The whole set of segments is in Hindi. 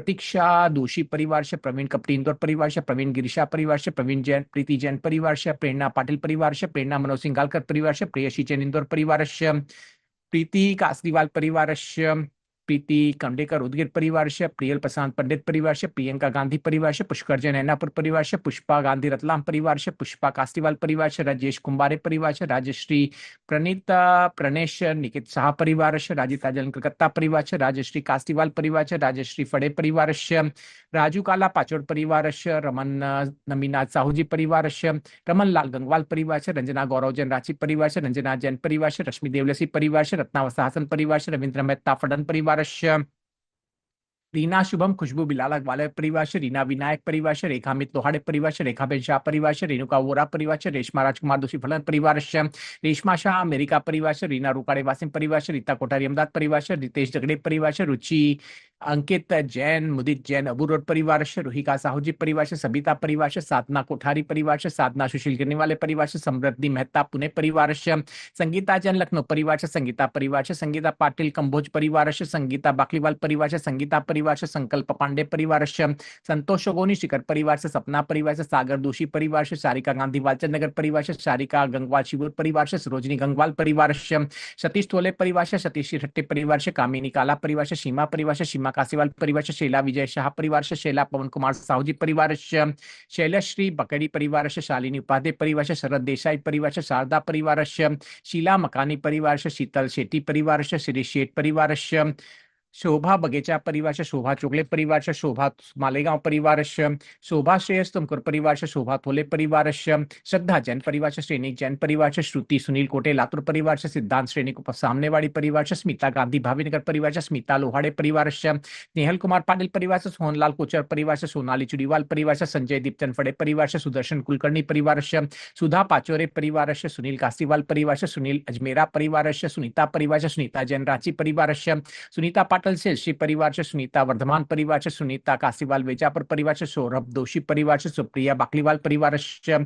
प्रतीक्षा दोषी परिवार से, प्रवीण कपटी इंदौर परिवार से, प्रवीण गिरीशा परिवार से, प्रवीण जैन प्रीति जैन परिवार से, प्रेरणा पाटिल परिवार से, प्रेरणा मनोज सिंगालकर परिवार से, प्रेयसी जैन इंदौर परिवार से, प्रीति कासरीवाल परिवार से, प्रीति कंडेकर उदगीर परिवार से, प्रियल प्रशांत पंडित परिवार से, प्रियंका गांधी परिवार से, पुष्कर जैन ऐनापुर परिवार से, पुष्पा गांधी रतलाम परिवार से, पुष्पा कासरीवाल परिवार से, राजेश कुंबारे परिवार से, राजश्री प्रणीता प्रणेश निकित शाह परिवार से, राजिता जैन कलकत्ता परिवार से, राजश्री कासरीवाल परिवार से, राजश्री फड़े परिवार से, राजू काला पाचोड़ परिवार से, रमन नमीनाथ साहूजी परिवार से, रमन लाल गंगवाल परिवार से, रंजना गौरव जैन रांची परिवार से, रंजना जैन परिवार से, रश्मि देवलसी परिवार से, रत्नावसा हसन परिवार से, रविंद्र मेहता फडन परिवार से, रीना शुभम खुशबू बिलाला ग्वालियर परिवार से, रीना विनायक परिवार से, रेखा मित लोहाड़े परिवार से, रेखा बेन शाह परिवार से, रेणुका वोरा परिवार से, रेशमा राजकुमार दोषी फलन परिवार से, रेशमा शाह अमेरिका परिवार से, रीना रुकाड़े वासिम परिवार से, रीता कोठारी अहमदाबाद परिवार से, रितेश जगड़े परिवार से, रुचि अंकित जैन मुदित जैन अबू रोड परिवार से, रुहिका साहूजी परिवार से, सबिता परिवार से, साधना कोठारी परिवार से, साधना सुशील गिरने वाले परिवार से, समृद्धि मेहता पुणे परिवार से, संगीता जैन लखनऊ परिवार से, संगीता परिवार से, संगीता पाटिल कंबोज परिवार से, संगीता बाकलीवाल परिवार से, संगीता परिवार से, संकल्प पांडे परिवार से, संतोष शोगोनी शिखर परिवार से, सपना परिवार से, सागर दोषी परिवार से, सारिका गांधी वालचंद नगर परिवार से, सारिका गंगवाल शिवुर परिवार से, सरोजनी गंगवाल परिवार से, सतीश तोले परिवार से, सतीश ठट्टे परिवार से, कामिनी काला परिवार से, सीमा परिवार से, सीमा कासीवाल परिवार से, शैला विजय शाह परिवार से, शैला पवन कुमार साहूजी परिवार से, शैलश्री बकड़ी परिवार से, शालिनी उपाध्याय परिवार से, शरद देसाई परिवार से, शारदा परिवार से, शीला मकानी परिवार से, शीतल शेट्टी परिवार से, श्री शेठ परिवार से, शोभा बगेचा परिवार से, शोभा चोगले परिवार से, शोभा मालेगांव परिवार से, शोभा श्रेयस तुमकुर परिवार से, शोभा थोले परिवार से, श्रद्धा जैन परिवार से, श्रेणी जैन परिवार से, श्रुति सुनील कोटे लातुर परिवार से, सिद्धांत श्रेणी को सामनेवाड़ी परिवार से, स्मिता गांधी भावीनगर परिवार से, स्मिता लोहाड़े परिवार से, नेहल कुमार पाटिल परिवार से, सोहनलाल कोचर परिवार से, सोनाली चुड़ीवाल परिवार से, संजय दीपचंद फड़े परिवार से, सुदर्शन कुलकर्णी परिवार से, सुधा पाचोरे परिवार से, सुनील कासीवाल परिवार से, सुनील अजमेरा परिवार से, सुनीता परिवार से, सुनीता जैन रांची परिवार से, सुनीता पाटल से, श्री परिवार से, सुनीता वर्धमान परिवार से, सुनीता कासीवाल वेजापुर परिवार से, सौरभ दोषी परिवार से, सुप्रिया बाकलीवाल परिवार से,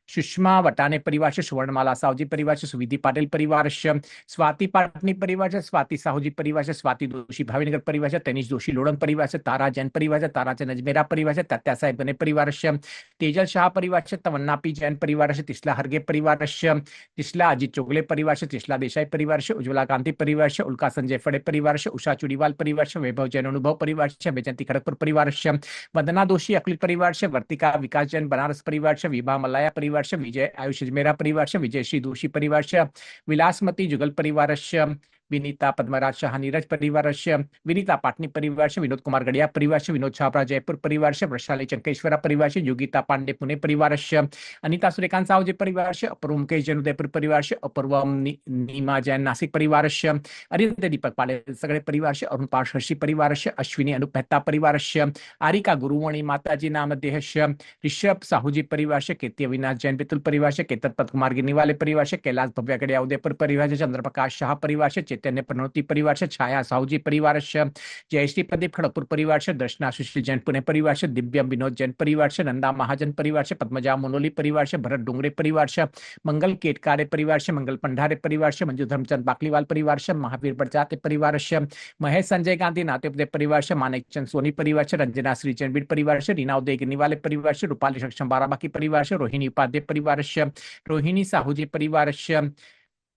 सुषमा वटाने परिवार से, सुवर्णमाला साहूजी परिवार से, सुविधि पाटिल परिवार से, स्वाति पाटनी परिवार से, स्वाति साहूजी परिवार से, स्वाति दोषी भावीनगर परिवार से, तनिष दोषी लोड़न परिवार से, तारा जैन परिवार से, तारा जैन अजमेरा परिवार से, तत्या साहेब बने परिवार से, तेजल शाह परिवार से, तवन्ना पी जैन परिवार से, तिस्ला हरगे परिवार से, तिस्ला अजीत चोगले परिवार से, तिस्ला देसाई परिवार से, उज्ज्वला गांधी परिवार से, उल्का संजय फड़े परिवार से, उषा चुड़ीवाल परिवार से, वैभव जैन अनुभव परिवार से, वैजंती खड़गपुर परिवार से, वंदना दोषी अकलित परिवार से, वर्तिका विकास जैन बनारस परिवार से, विभा मलाया परिवार से, विजय आयुष अजमेरा परिवार से, विजय श्री दोषी परिवार से, विलासमती जुगल परिवार से, विनीता पद्मराज शाह नीरज परिवार से, विनीता पाटनी परिवार से, विनोद कुमार गड़िया परिवार से, विनोद छापरा जयपुर परिवार से, वृषाली चंकेश्वरा परिवार से, योगिता पांडे पुणे परिवार से, अनिता सूर्यकांत साहू परिवार से, अपूर्व मुकेश जैन उदयपुर परिवार से, अपूर्व नीमा जैन नासिक परिवार से, अरिंद दीपक पाले सगड़े परिवार से, अरुण पार्षी परिवार से, अश्विनी अनुप मेहता परिवार से, आरिका गुरुवणी माताजी नाम देह से, ऋषभ साहूजी परिवार से, कीर्ति अविनाश जैन पितुल परिवार से, केतन पद कुमार गिरनी वाले परिवार से, कैलाश भव्या गड़िया उदयपुर परिवार से, चंद्रप्रकाश शाह परिवार से, चैतन्य प्रणोती परिवार से, छाया साहूजी परिवार से, जयश्री प्रदीप खड़गपुर परिवार से, दर्शना सुशील जैन पुणे परिवार से, दिव्यम विनोद जैन परिवार से, नंदा महाजन परिवार से, पद्मजा मोनोली परिवार से, भरत डोंगरे परिवार से, मंगल केटकारे परिवार से, मंगल पंडारे परिवार से, मंजू धर्मचंद बाकलीवाल परिवार से, महावीर बड़जाते परिवार से, महेश संजय गांधी नाते परिवार से, मानिक चंद सोनी परिवार से, रंजना श्री चंदबीर परिवार से, रीना उदय गिरनी वाले परिवार से, रूपाली सक्षम बाराबाकी परिवार से, रोहिणी उपाध्याय परिवार से, रोहिणी साहूजी परिवार से,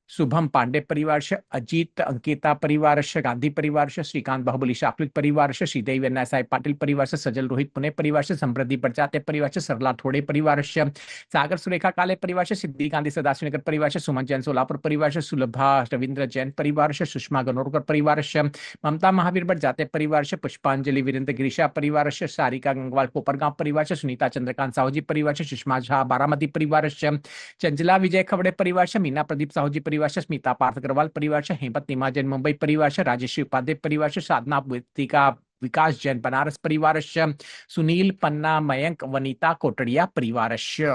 शुभम पांडे परिवार से, अजीत अंकिता परिवार से, गांधी परिवार से, श्रीकांत बाहुबली शाकलित परिवार से, श्रीदेवी अन्ना साहेब पाटिल परिवार से, सजल रोहित पुणे परिवार से, समृद्धि बड़जाते परिवार से, सरला थोड़े परिवार से, सागर सुरेखा काले परिवार से, सिद्धि गांधी सदाशिवनगर परिवार से, सुमन जैन सोलापुर परिवार से, सुलभा रविंद्र जैन परिवार से, सुषमा गनोरकर परिवार से, ममता महावीर बड़जाते परिवार से, पुष्पांजलि वीरेंद्र गिरीशा परिवार से, सारिका गंगवाल कोपरगांव परिवार से, सुनीता चंद्रकांत साहूजी परिवार से, सुषमा झा बारामती परिवार से, चंचला विजय खबड़े परिवार से, मीना प्रदीप साहूजी परिवार से, स्मिता पार्थ अग्रवाल परिवार से, हेमंत नीमा जैन मुंबई परिवार से, राजेश्री उपाध्याय परिवार से, साधना का विकास जैन बनारस परिवार से, सुनील पन्ना मयंक वनीता कोटड़िया परिवार से।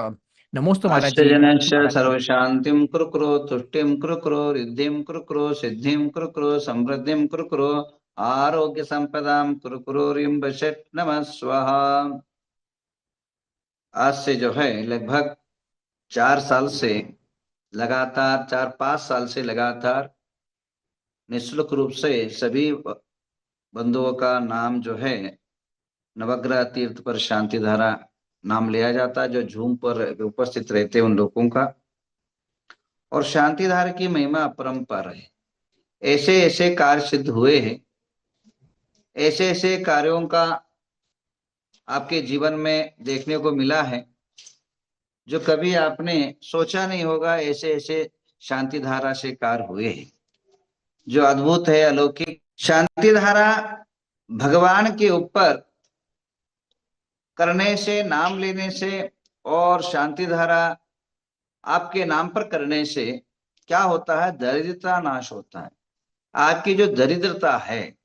नमोस्तु महाराज जी। अष्टजनस्य सर्वशान्तिं कुरुकुरु तुष्टिं कुरुकुरु रिद्धिं कुरुकुरु सिद्धिं कुरुकुरु समृद्धिं कुरुकुरु आरोग्य संपदां कुरुकुरु रिंबशेट नमः स्वाहा। आज से जो है लगभग 4 साल से लगातार 4-5 साल से लगातार निःशुल्क रूप से सभी बंधुओं का नाम जो है नवग्रह तीर्थ पर शांति धारा नाम लिया जाता है, जो झूम पर उपस्थित रहते हैं उन लोगों का। और शांति धारा की महिमा अपरंपार है। ऐसे ऐसे कार्य सिद्ध हुए हैं, ऐसे ऐसे कार्यों का आपके जीवन में देखने को मिला है जो कभी आपने सोचा नहीं होगा। ऐसे ऐसे शांति धारा से कार्य हुए हैं जो अद्भुत है, अलौकिक। शांति धारा भगवान के ऊपर करने से, नाम लेने से, और शांति धारा आपके नाम पर करने से क्या होता है? दरिद्रता नाश होता है। आपकी जो दरिद्रता है,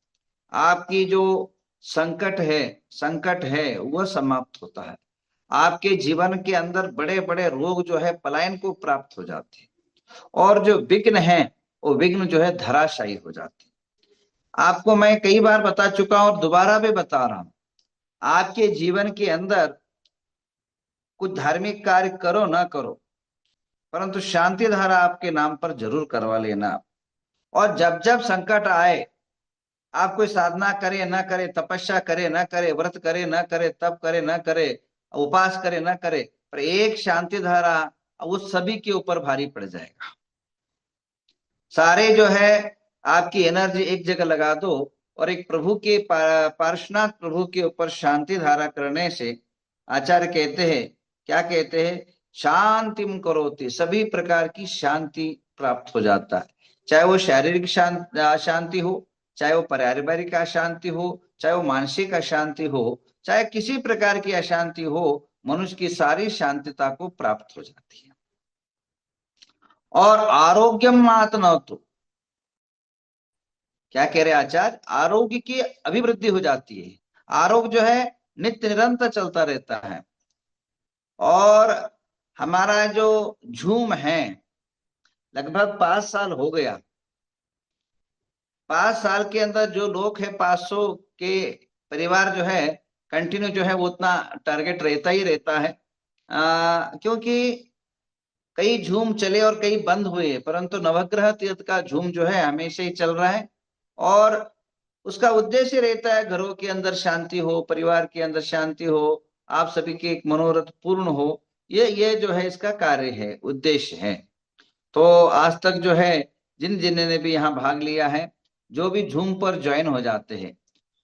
आपकी जो संकट है वह समाप्त होता है। आपके जीवन के अंदर बड़े बड़े रोग जो है पलायन को प्राप्त हो जाते हैं, और जो विघ्न है वो विघ्न जो है धराशायी हो जाते हैं। आपको मैं कई बार बता चुका हूं और दोबारा भी बता रहा हूं, आपके जीवन के अंदर कुछ धार्मिक कार्य करो ना करो, परंतु शांति धारा आपके नाम पर जरूर करवा लेना। और जब जब संकट आए, आप कोई साधना करे ना करे, तपस्या करे ना करे, व्रत करे ना करे, तप करे ना करे, उपास करे ना करे, पर एक शांति धारा वो सभी के ऊपर भारी पड़ जाएगा। सारे जो है आपकी एनर्जी एक जगह लगा दो और एक प्रभु के पार्श्वनाथ प्रभु के ऊपर शांति धारा करने से आचार्य कहते हैं, क्या कहते हैं? शांतिम करोति, सभी प्रकार की शांति प्राप्त हो जाता है। चाहे वो शारीरिक शांति हो, चाहे वो पारिवारिक अशांति हो, चाहे वो मानसिक अशांति हो, चाहे किसी प्रकार की अशांति हो, मनुष्य की सारी शांतिता को प्राप्त हो जाती है। और आरोग्यम मातनोतु, क्या कह रहे आचार्य? आरोग्य की अभिवृद्धि हो जाती है। आरोग्य जो है नित्य निरंतर चलता रहता है। और हमारा जो झूम है लगभग 5 साल हो गया। 5 साल के अंदर जो लोग है 500 के परिवार जो है कंटिन्यू जो है वो उतना टारगेट रहता ही रहता है। क्योंकि कई झूम चले और कई बंद हुए, परंतु नवग्रह तीर्थ का झूम जो है हमेशा ही चल रहा है। और उसका उद्देश्य रहता है घरों के अंदर शांति हो, परिवार के अंदर शांति हो, आप सभी के एक मनोरथ पूर्ण हो। ये जो है इसका कार्य है, उद्देश्य है। तो आज तक जो है जिन जिन ने भी यहाँ भाग लिया है, जो भी झूम पर ज्वाइन हो जाते हैं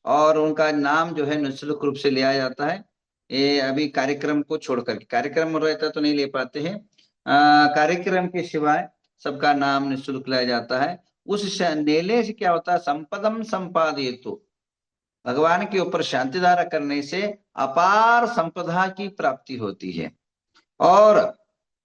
और उनका नाम जो है निःशुल्क रूप से लिया जाता है। ये अभी कार्यक्रम को छोड़कर, कार्यक्रम रहता तो नहीं ले पाते हैं, कार्यक्रम के सिवाय सबका नाम निःशुल्क लिया जाता है। उस नेले से क्या होता है? संपदम संपादयतु, भगवान के ऊपर शांति धारा करने से अपार संपदा की प्राप्ति होती है। और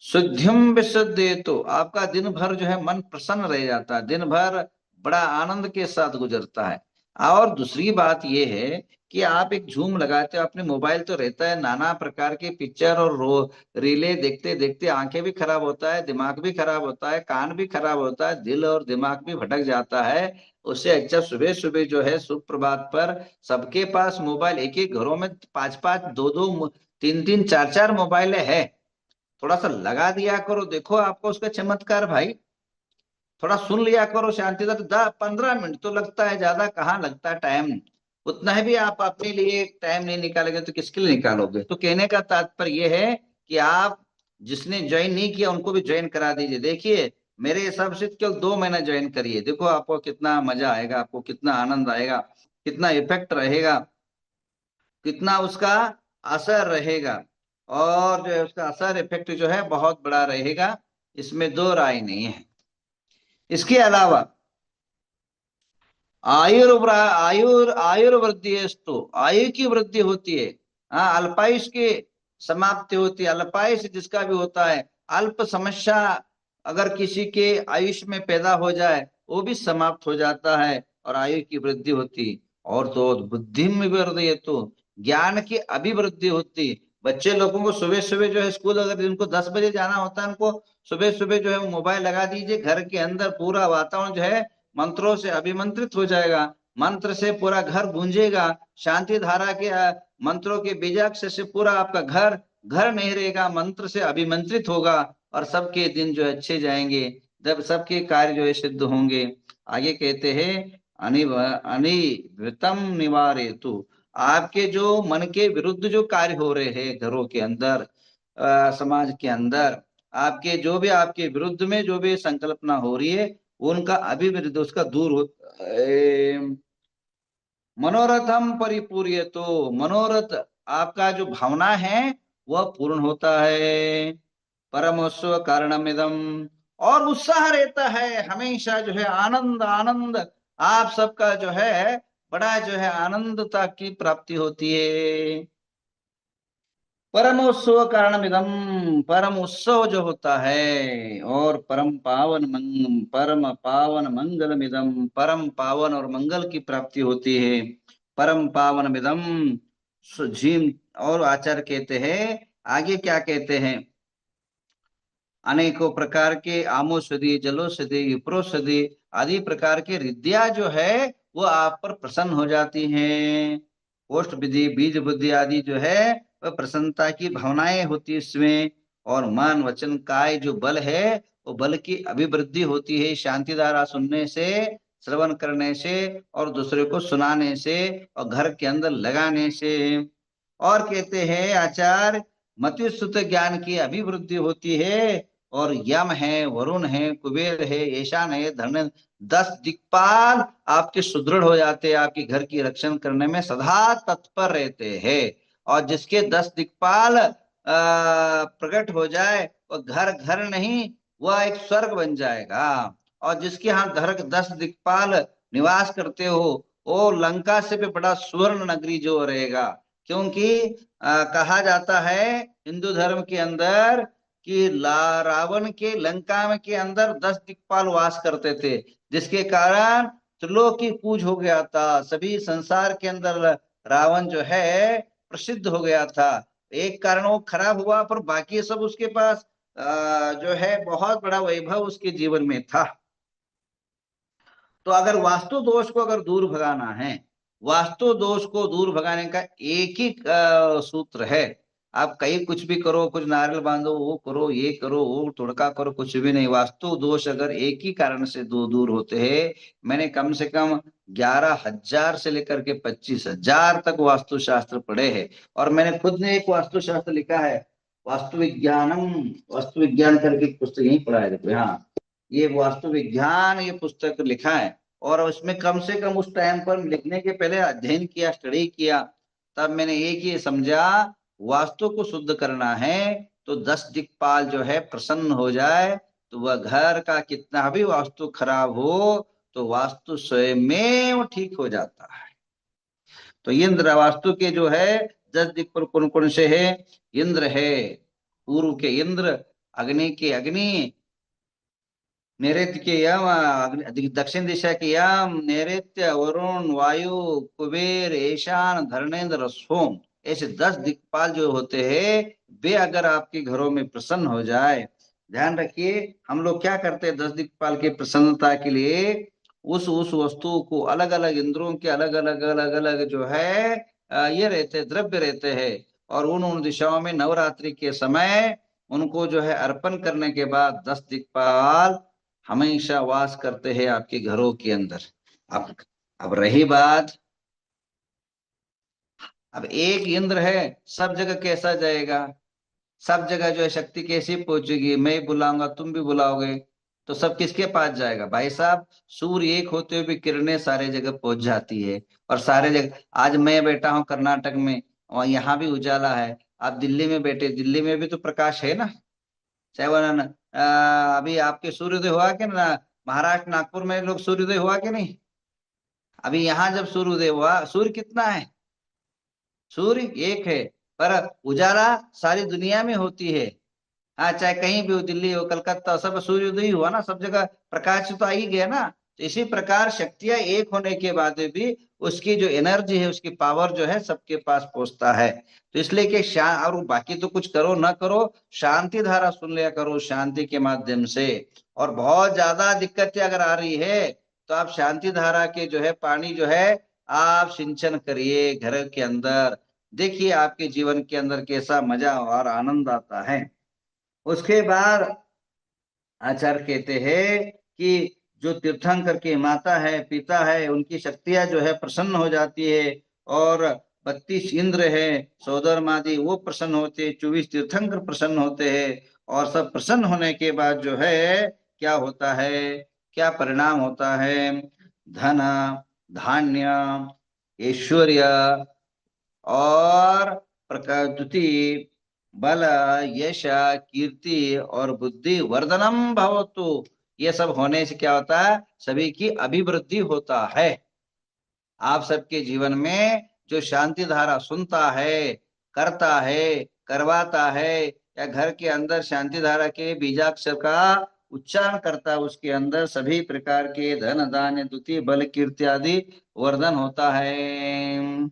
शुद्धिम विशुद्धेतु, आपका दिन भर जो है मन प्रसन्न रह जाता है, दिन भर बड़ा आनंद के साथ गुजरता है। और दूसरी बात यह है कि आप एक झूम लगाते हो, अपने मोबाइल तो रहता है, नाना प्रकार के पिक्चर और रीले देखते देखते आंखें भी खराब होता है, दिमाग भी खराब होता है, कान भी खराब होता है, दिल और दिमाग भी भटक जाता है। उससे अच्छा सुबह सुबह जो है सुप्रभात पर सबके पास मोबाइल, एक एक घरों में 5-5, 2-2, 3-3, 4-4 मोबाइल है, थोड़ा सा लगा दिया करो, देखो आपको उसका चमत्कार भाई। थोड़ा सुन लिया करो शांति से, तो 10-15 मिनट तो लगता है, ज्यादा कहाँ लगता है टाइम। उतना ही भी आप अपने लिए टाइम नहीं निकालोगे तो किसके लिए निकालोगे? तो कहने का तात्पर्य यह है कि आप जिसने ज्वाइन नहीं किया उनको भी ज्वाइन करा दीजिए। देखिए मेरे हिसाब से केवल 2 महीना ज्वाइन करिए, देखो आपको कितना मजा आएगा, आपको कितना आनंद आएगा, कितना इफेक्ट रहेगा, कितना उसका असर रहेगा। और जो है उसका असर इफेक्ट जो है बहुत बड़ा रहेगा, इसमें दो राय नहीं है। इसके अलावा आयुर्वृद्धि आयु की वृद्धि होती है। हाँ, अल्पायुष की समाप्ति होती है। अल्पायुष जिसका भी होता है, अल्प समस्या अगर किसी के आयुष में पैदा हो जाए वो भी समाप्त हो जाता है और आयु की वृद्धि होती। और तो बुद्धि में वृद्धि, तो ज्ञान की अभिवृद्धि होती। बच्चे लोगों को सुबह सुबह जो है स्कूल, अगर इनको 10 बजे जाना होता है, उनको सुबह सुबह जो है वो मोबाइल लगा दीजिए, घर के अंदर पूरा वातावरण जो है मंत्रों से अभिमंत्रित हो जाएगा, मंत्र से पूरा घर गूंजेगा, शांति धारा के मंत्रों के बीजाक्षर से पूरा आपका घर घर नहीं रहेगा, मंत्र से अभिमंत्रित होगा और सबके दिन जो है अच्छे जाएंगे, जब सबके कार्य जो है सिद्ध होंगे। आगे कहते हैं अनिवृतम निवारेतु, आपके जो मन के विरुद्ध जो कार्य हो रहे हैं घरों के अंदर, समाज के अंदर, आपके जो भी आपके विरुद्ध में जो भी संकल्पना हो रही है, उनका अभिवृद्धि उसका दूर हो। मनोरथम परिपूर्य, तो मनोरथ आपका जो भावना है वह पूर्ण होता है। परमोत्सव कारणमिदम, और उत्साह रहता है हमेशा, जो है आनंद आनंद, आप सबका जो है बड़ा जो है आनंदता की प्राप्ति होती है। परमोत्सव कारणमिदम, परम उत्सव जो होता है, और परम पावन मंगलमिदम, परम पावन और मंगल की प्राप्ति होती है। परम पावन मिदम सुझीम, और आचार्य कहते हैं, आगे क्या कहते हैं, अनेकों प्रकार के आमोषधि, जलोषधि, विप्रोषधि आदि प्रकार के रिद्धियां जो है वो आप पर प्रसन्न हो जाती हैं। कोष्ठ विधि, बीज बुद्धि आदि जो है वह प्रसन्नता की भावनाएं होती है इसमें। और मन वचन काय जो बल है वो बल की अभिवृद्धि होती है शांति धारा सुनने से, श्रवण करने से, और दूसरे को सुनाने से, और घर के अंदर लगाने से। और कहते हैं आचार्य, मतिस्तुत ज्ञान की अभिवृद्धि होती है। और यम है, वरुण है, कुबेर है, ईशान है, धर्म, 10 दिक्पाल आपके सुदृढ़ हो जाते हैं, आपके घर की रक्षण करने में सदा तत्पर रहते हैं। और जिसके 10 दिक्पाल प्रकट हो जाए वह घर घर नहीं, वह एक स्वर्ग बन जाएगा। और जिसके यहाँ घर 10 दिक्पाल निवास करते हो, वो लंका से भी बड़ा सुवर्ण नगरी जो रहेगा। क्योंकि कहा जाता है हिंदू धर्म के अंदर कि रावण के लंका में के अंदर 10 दिक्पाल वास करते थे, जिसके कारण त्रिलोक की पूज हो गया था। सभी संसार के अंदर रावण जो है प्रसिद्ध हो गया था। एक कारण वो खराब हुआ, पर बाकी सब उसके पास जो है बहुत बड़ा वैभव उसके जीवन में था। तो अगर वास्तु दोष को अगर दूर भगाना है, वास्तु दोष को दूर भगाने का एक ही सूत्र है। आप कहीं कुछ भी करो, कुछ नारियल बांधो, वो करो, ये करो, वो तोड़का करो, कुछ भी नहीं। वास्तु दोष अगर एक ही कारण से दूर होते हैं, मैंने कम से कम 11,000 से लेकर के 25,000 तक वास्तुशास्त्र पढ़े हैं। और मैंने खुद ने एक वास्तुशास्त्र लिखा है, वास्तु विज्ञानम, वास्तु विज्ञान करके एक पुस्तक यही पढ़ा है, देखो यहाँ, ये वास्तु विज्ञान ये पुस्तक लिखा है। और उसमें कम से कम उस टाइम पर लिखने के पहले अध्ययन किया, स्टडी किया, तब मैंने एक ही समझा, वास्तु को शुद्ध करना है तो 10 दिक्पाल जो है प्रसन्न हो जाए, तो वह घर का कितना भी वास्तु खराब हो तो वास्तु स्वयं में ठीक हो जाता है। तो इंद्र वास्तु के जो है 10 दिक पर कौन कौन से है? इंद्र है, पूर्व के इंद्र, अग्नि के अग्नि, नैऋत्य के यम, दक्षिण दिशा के यम, नैऋत्य वरुण, वायु, कुबेर, ईशान, धर्मेंद्र, सोम, ऐसे 10 दिक्पाल जो होते हैं, वे अगर आपके घरों में प्रसन्न हो जाए। ध्यान रखिए, हम लोग क्या करते हैं 10 दिक्पाल की प्रसन्नता के लिए, उस वस्तु को अलग अलग इंद्रों के अलग अलग अलग अलग जो है ये रहते द्रव्य रहते हैं, और उन दिशाओं में नवरात्रि के समय उनको जो है अर्पण करने के बाद 10 दिक्पाल हमेशा वास करते हैं आपके घरों के अंदर। अब रही बात, अब एक इंद्र है, सब जगह कैसा जाएगा? सब जगह जो है शक्ति कैसी पहुंचेगी? मैं बुलाऊंगा, तुम भी बुलाओगे, तो सब किसके पास जाएगा? भाई साहब, सूर्य एक होते हुए भी किरणें सारे जगह पहुंच जाती है, और सारे जगह। आज मैं बैठा हूं कर्नाटक में, और यहाँ भी उजाला है। आप दिल्ली में बैठे, दिल्ली में भी तो प्रकाश है ना, चाहे वो अभी आपके सूर्योदय हुआ कि ना, महाराष्ट्र नागपुर में लोग सूर्योदय हुआ कि नहीं? अभी यहाँ जब सूर्योदय हुआ, सूर्य कितना है? सूर्य एक है, पर उजाला सारी दुनिया में होती है। हाँ, चाहे कहीं भी हो, दिल्ली हो, कलकत्ता, सब सूर्योदय ही हुआ ना, सब जगह प्रकाश तो आ ही गया ना। तो इसी प्रकार शक्तियां एक होने के बाद भी उसकी जो एनर्जी है, उसकी पावर जो है सबके पास पहुंचता है। तो इसलिए कि और बाकी तो कुछ करो ना करो, शांति धारा सुन लिया करो शांति के माध्यम से। और बहुत ज्यादा दिक्कतें अगर आ रही है तो आप शांति धारा के जो है पानी जो है आप सिंचन करिए घर के अंदर। देखिए आपके जीवन के अंदर कैसा मजा और आनंद आता है। उसके बाद आचार्य कहते हैं कि जो तीर्थंकर की माता है, पिता है, उनकी शक्तियां जो है प्रसन्न हो जाती है। और 32 इंद्र है, सौदर्मादि वो प्रसन्न होते, 24 तीर्थंकर प्रसन्न होते हैं। और सब प्रसन्न होने के बाद जो है क्या होता है, क्या परिणाम होता है? धन, धान्य, ऐश्वर्य और प्रकृति, बल, यश, कीर्ति और बुद्धि वर्धनम भवतु। ये सब होने से क्या होता है? सभी की अभिवृद्धि होता है। आप सबके जीवन में जो शांति धारा सुनता है, करता है, करवाता है, या घर के अंदर शांति धारा के बीजाक्षर का उच्चारण करता है, उसके अंदर सभी प्रकार के धन, धान्य, द्युति, बल, कीर्ति आदि वर्धन होता है।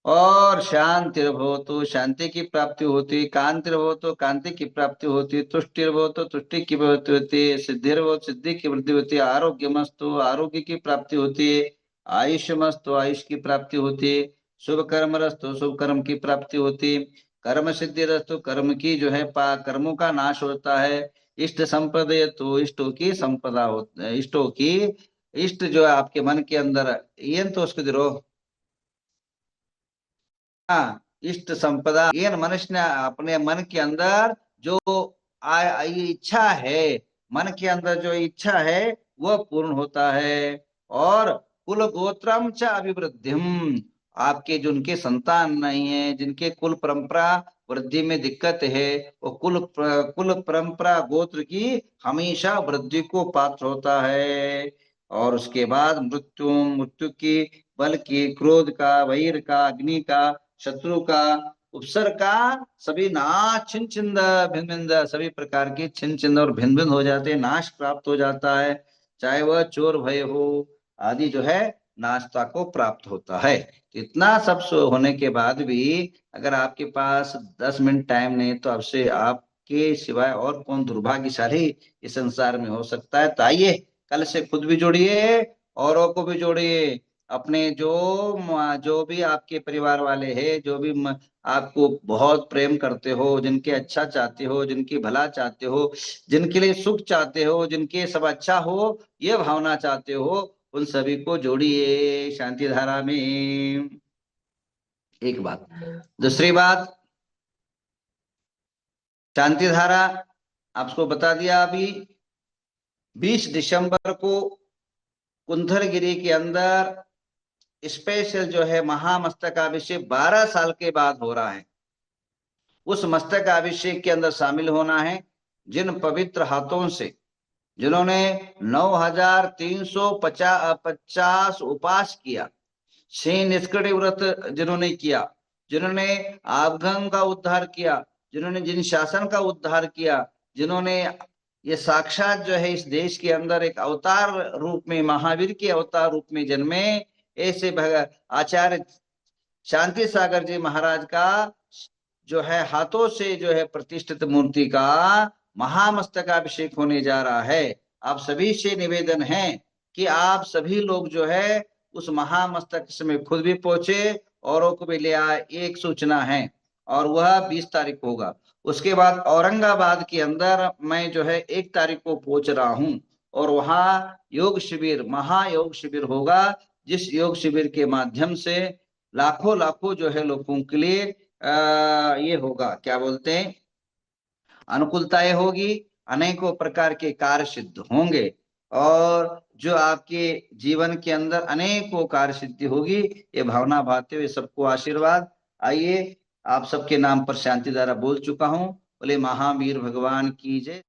और शांतिर्भवतु, शांति की प्राप्ति होती, कांतिर्भवतु, कांति की प्राप्ति होती, तुष्टिर्भवतु, तुष्टि की प्राप्ति होती, सिद्धिर्भवतु, सिद्धि की वृद्धि होती, आरोग्यमस्तु, आरोग्य की प्राप्ति होती है, आयुष्यमस्तु, आयुष की प्राप्ति होती, शुभ कर्मरस्तु, शुभ कर्म की प्राप्ति होती, कर्म सिद्धिरस्तु, कर्म की जो है कर्मों का नाश होता है, इष्ट संपदे तो इष्टों की संपदा होती है, इष्टों की, इष्ट जो है आपके मन के अंदर ये तो उसको दिरो, हाँ, इष्ट संपदा, ये मनुष्य ने अपने मन के अंदर जो इच्छा है, मन के अंदर जो इच्छा है वह पूर्ण होता है। और कुल गोत्रम च अभिवृद्धिम, आपके जो उनके संतान नहीं है, जिनके कुल परंपरा वृद्धि में दिक्कत है, वो कुल परंपरा गोत्र की हमेशा वृद्धि को पात्र होता है। और उसके बाद मृत्यु, मृत्यु की, बल की, क्रोध का, वैर का, अग्नि का, शत्रु का, उपसर्ग का, सभी नाश, छिन छिंद, भिन्न भिन्न, सभी प्रकार के छिन छिंद और भिन्न भिन्न हो जाते हैं, नाश प्राप्त हो जाता है। चाहे वह चोर भय हो आदि जो है नाशता को प्राप्त होता है। तो इतना सब होने के बाद भी अगर आपके पास 10 मिनट टाइम नहीं, तो आपसे आपके सिवाय और कौन दुर्भाग्यशाली इस संसार में हो सकता है? तो आइए कल से खुद भी जोड़िए, औरों को भी जोड़िए, अपने जो भी आपके परिवार वाले हैं, जो भी आपको बहुत प्रेम करते हो, जिनके अच्छा चाहते हो, जिनकी भला चाहते हो, जिनके लिए सुख चाहते हो, जिनके सब अच्छा हो ये भावना चाहते हो, उन सभी को जोड़िए शांति धारा में। एक बात। दूसरी बात, शांति धारा आपको बता दिया अभी। 20 दिसंबर को कुंथलगिरी के अंदर स्पेशल जो है महामस्तकाभिषेक 12 साल के बाद हो रहा है। उस मस्तकाभिषेक के अंदर शामिल होना है। जिन पवित्र हाथों से, जिन्होंने 9350 उपास किया, 6 निष्कर्ष व्रत जिन्होंने किया, जिन्होंने आपघंग का उद्धार किया, जिन्होंने जिन शासन का उद्धार किया, जिन्होंने ये साक्षात जो है इस देश के अंदर एक अवतार रूप में, महावीर के अवतार रूप में जन्मे, ऐसे आचार्य शांति सागर जी महाराज का जो है हाथों से जो है प्रतिष्ठित मूर्ति का महामस्तकाभिषेक होने जा रहा है। आप सभी से निवेदन है कि आप सभी लोग जो है उस महामस्तक में खुद भी पहुंचे, औरों को भी ले आए। एक सूचना है, और वह 20 तारीख को होगा। उसके बाद औरंगाबाद के अंदर मैं जो है 1 तारीख को पहुंच रहा हूं, और वहां योग शिविर, महायोग शिविर होगा, जिस योग शिविर के माध्यम से लाखों लाखों जो है लोगों के लिए ये होगा, क्या बोलते हैं, अनुकूलताएं होगी, अनेकों प्रकार के कार्य सिद्ध होंगे, और जो आपके जीवन के अंदर अनेकों कार्य सिद्धि होगी, ये भावना भाते हुए सबको आशीर्वाद। आइए, आप सबके नाम पर शांति धारा बोल चुका हूं। बोले महावीर भगवान की जय।